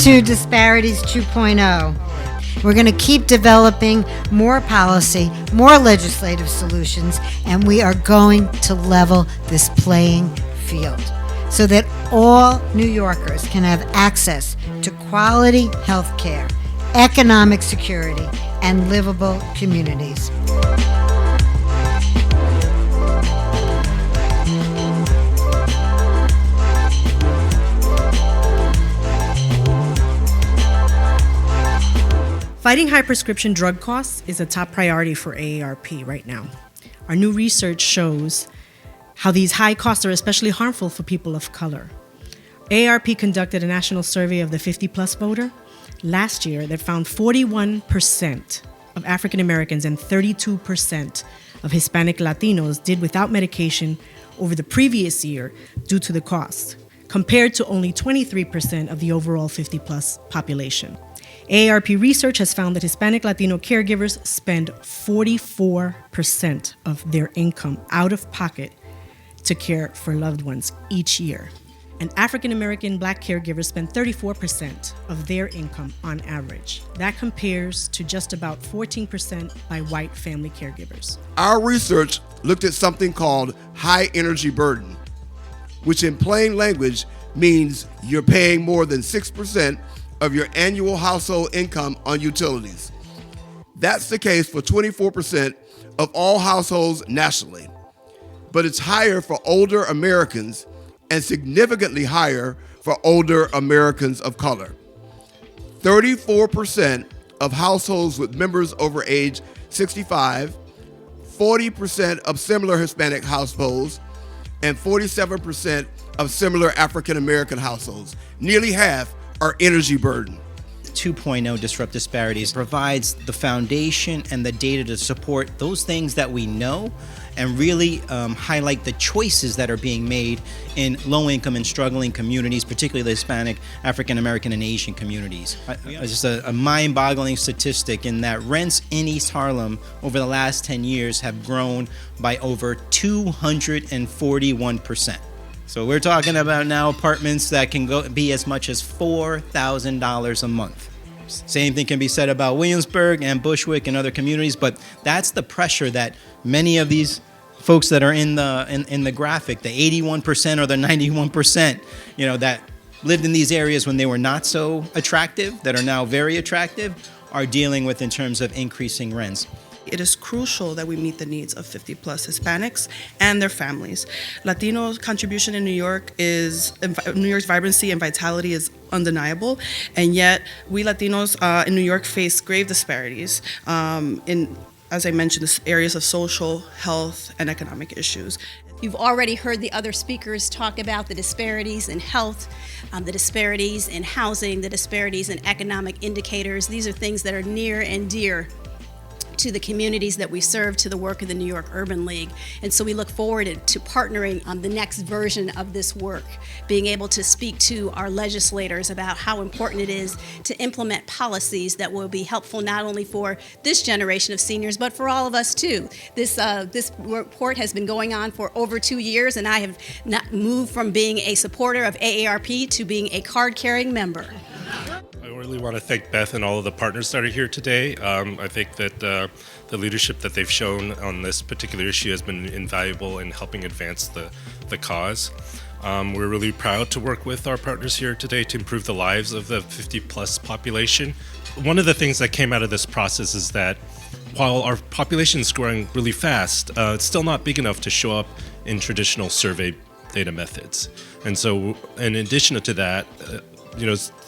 to Disparities 2.0. We're going to keep developing more policy, more legislative solutions, and we are going to level this playing field so that all New Yorkers can have access to quality health care, economic security, and livable communities. Fighting high prescription drug costs is a top priority for AARP right now. Our new research shows how these high costs are especially harmful for people of color. AARP conducted a national survey of the 50-plus voter last year that found 41% of African Americans and 32% of Hispanic Latinos did without medication over the previous year due to the cost, compared to only 23% of the overall 50-plus population. AARP research has found that Hispanic Latino caregivers spend 44% of their income out of pocket to care for loved ones each year. And African American Black caregivers spend 34% of their income on average. That compares to just about 14% by white family caregivers. Our research looked at something called high energy burden, which in plain language means you're paying more than 6% of your annual household income on utilities. That's the case for 24% of all households nationally, but it's higher for older Americans and significantly higher for older Americans of color. 34% of households with members over age 65, 40% of similar Hispanic households, and 47% of similar African American households. Nearly half are energy burden. 2.0 Disrupt Disparities provides the foundation and the data to support those things that we know and really highlight the choices that are being made in low-income and struggling communities, particularly the Hispanic, African American, and Asian communities. Just a mind-boggling statistic in that rents in East Harlem over the last 10 years have grown by over 241%. So we're talking about now apartments that can be as much as $4,000 a month. Same thing can be said about Williamsburg and Bushwick and other communities, but that's the pressure that many of these folks that are in the graphic, the 81% or the 91%, that lived in these areas when they were not so attractive, that are now very attractive, are dealing with in terms of increasing rents. It is crucial that we meet the needs of 50-plus Hispanics and their families. Latino contribution in New York New York's vibrancy and vitality is undeniable, and yet we Latinos in New York face grave disparities in, as I mentioned, the areas of social, health, and economic issues. You've already heard the other speakers talk about the disparities in health, the disparities in housing, the disparities in economic indicators. These are things that are near and dear to the communities that we serve, to the work of the New York Urban League. And so we look forward to partnering on the next version of this work, being able to speak to our legislators about how important it is to implement policies that will be helpful not only for this generation of seniors, but for all of us too. This report has been going on for over 2 years, and I have not moved from being a supporter of AARP to being a card-carrying member. I really want to thank Beth and all of the partners that are here today. I think that the leadership that they've shown on this particular issue has been invaluable in helping advance the cause. We're really proud to work with our partners here today to improve the lives of the 50-plus population. One of the things that came out of this process is that while our population is growing really fast, it's still not big enough to show up in traditional survey data methods. And so in addition to that,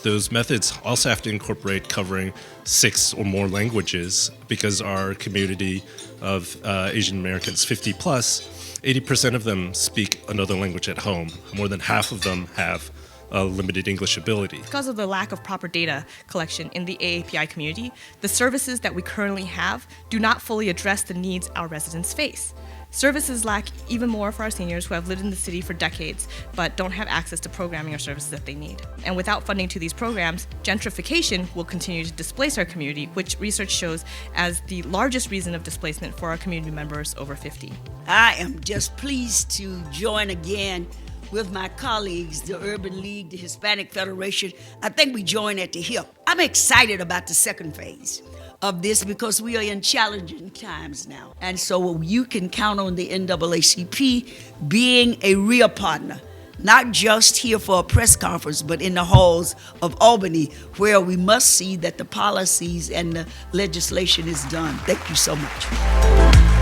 those methods also have to incorporate covering 6 or more languages, because our community of Asian Americans, 50 plus, 80% of them speak another language at home. More than half of them have limited English ability. Because of the lack of proper data collection in the AAPI community, the services that we currently have do not fully address the needs our residents face. Services lack even more for our seniors who have lived in the city for decades but don't have access to programming or services that they need. And without funding to these programs, gentrification will continue to displace our community, which research shows as the largest reason of displacement for our community members over 50. I am just pleased to join again with my colleagues, the Urban League, the Hispanic Federation. I think we join at the hip. I'm excited about the second phase of this because we are in challenging times now. And so you can count on the NAACP being a real partner, not just here for a press conference, but in the halls of Albany, where we must see that the policies and the legislation is done. Thank you so much.